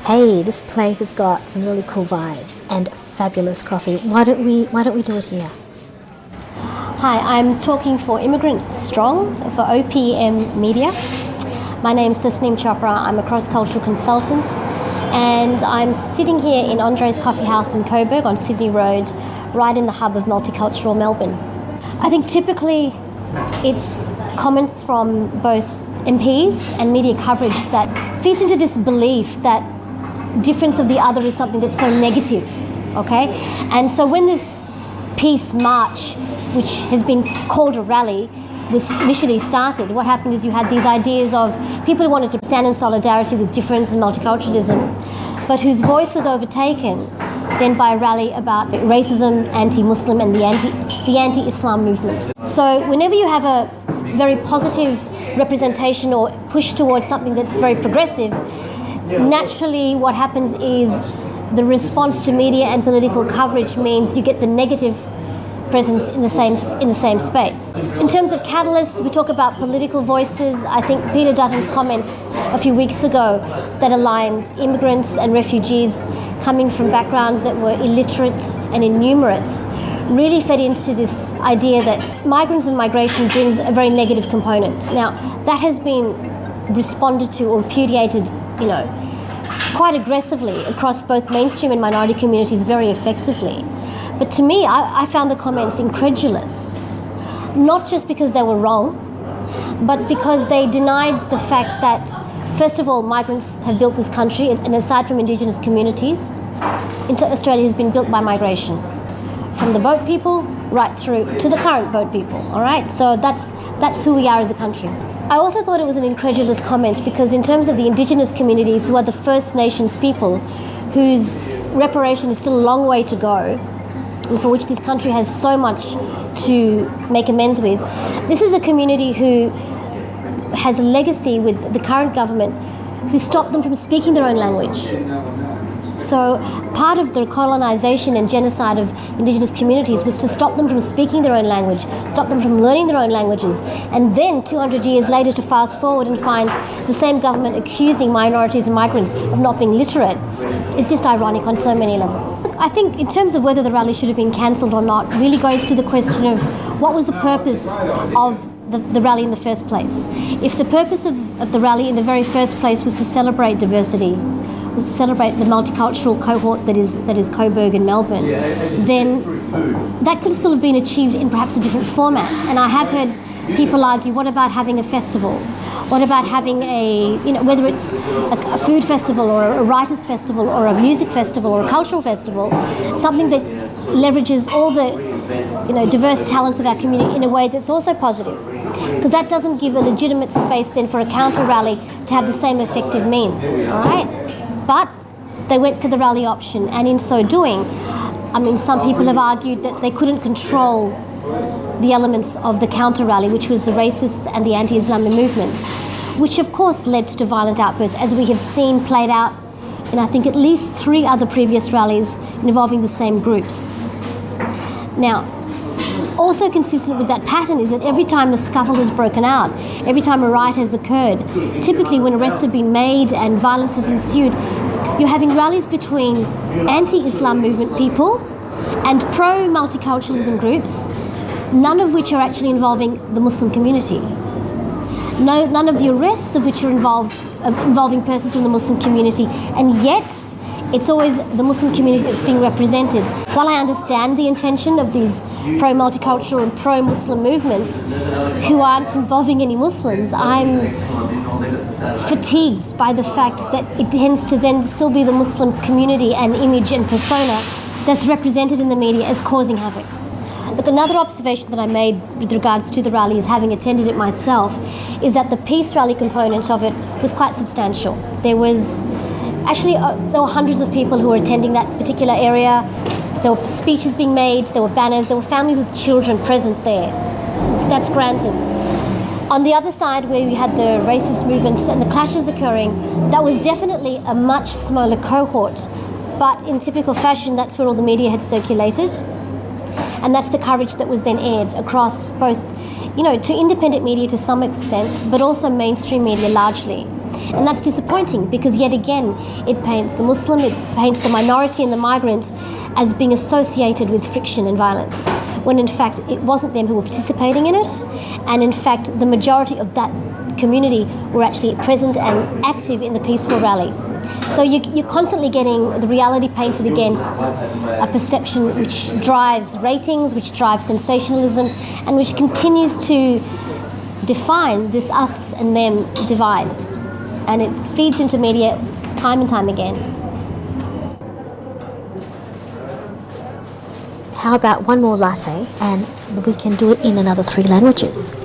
Hey, this place has got some really cool vibes and fabulous coffee. Why don't we do it here? Hi, I'm talking for Immigrant Strong for OPM Media. My name's Tasneem Chopra. I'm a cross-cultural consultant, and I'm sitting here in Andre's Coffee House in Coburg on Sydney Road, right in the hub of multicultural Melbourne. I think typically it's comments from both MPs and media coverage that feeds into this belief that difference of the other is something that's so negative, okay? And so when this peace march, which has been called a rally, was initially started, what happened is you had these ideas of people who wanted to stand in solidarity with difference and multiculturalism, but whose voice was overtaken then by a rally about racism, anti-Muslim, and the anti-Islam movement. So whenever you have a very positive representation or push towards something that's very progressive, naturally what happens is the response to media and political coverage means you get the negative presence in the same space. In terms of catalysts, we talk about political voices. I think Peter Dutton's comments a few weeks ago that aligns immigrants and refugees coming from backgrounds that were illiterate and innumerate really fed into this idea that migrants and migration brings a very negative component. Now, that has been responded to or repudiated, quite aggressively across both mainstream and minority communities very effectively. But to me, I found the comments incredulous, not just because they were wrong, but because they denied the fact that, first of all, migrants have built this country, and aside from Indigenous communities, Australia has been built by migration, from the boat people right through to the current boat people, all right? So that's who we are as a country. I also thought it was an incredulous comment because in terms of the Indigenous communities, who are the First Nations people, whose reparation is still a long way to go, and for which this country has so much to make amends with, this is a community who has a legacy with the current government who stopped them from speaking their own language. So part of the colonisation and genocide of Indigenous communities was to stop them from speaking their own language, stop them from learning their own languages, and then 200 years later to fast forward and find the same government accusing minorities and migrants of not being literate is just ironic on so many levels. I think in terms of whether the rally should have been cancelled or not really goes to the question of what was the purpose of the rally in the first place. If the purpose of the rally in the very first place was to celebrate diversity, was to celebrate the multicultural cohort that is Coburg and Melbourne, then that could still have been achieved in perhaps a different format. And I have heard people argue, what about having a festival? What about having whether it's a food festival or a writers festival or a music festival or a cultural festival, something that leverages all the diverse talents of our community in a way that's also positive, because that doesn't give a legitimate space then for a counter rally to have the same effective means, all right? But they went for the rally option, and in so doing, some people have argued that they couldn't control the elements of the counter rally, which was the racists and the anti-Islamic movement, which of course led to violent outbursts, as we have seen played out in I think at least 3 other previous rallies involving the same groups. Now, also consistent with that pattern is that every time a scuffle has broken out, every time a riot has occurred, typically when arrests have been made and violence has ensued, you're having rallies between anti-Islam movement people and pro-multiculturalism groups, none of which are actually involving the Muslim community. None of the arrests of which are involving persons from the Muslim community, and yet it's always the Muslim community that's being represented. While I understand the intention of these pro-multicultural and pro-Muslim movements who aren't involving any Muslims, I'm fatigued by the fact that it tends to then still be the Muslim community and image and persona that's represented in the media as causing havoc. Look, another observation that I made with regards to the rally, is having attended it myself, is that the peace rally component of it was quite substantial. There were hundreds of people who were attending that particular area. There were speeches being made, there were banners, there were families with children present there. That's granted. On the other side, where we had the racist movement and the clashes occurring, that was definitely a much smaller cohort. But in typical fashion, that's where all the media had circulated. And that's the coverage that was then aired across both, to independent media to some extent, but also mainstream media largely. And that's disappointing because yet again it paints the Muslim, it paints the minority and the migrant as being associated with friction and violence, when in fact it wasn't them who were participating in it, and in fact the majority of that community were actually present and active in the peaceful rally. So you're constantly getting the reality painted against a perception which drives ratings, which drives sensationalism, and which continues to define this us and them divide. And it feeds into media time and time again. How about one more latte and we can do it in another 3 languages?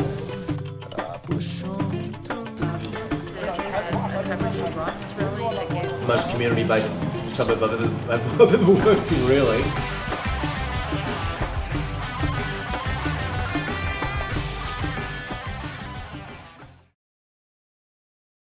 Most community-based suburb I've ever worked in, really.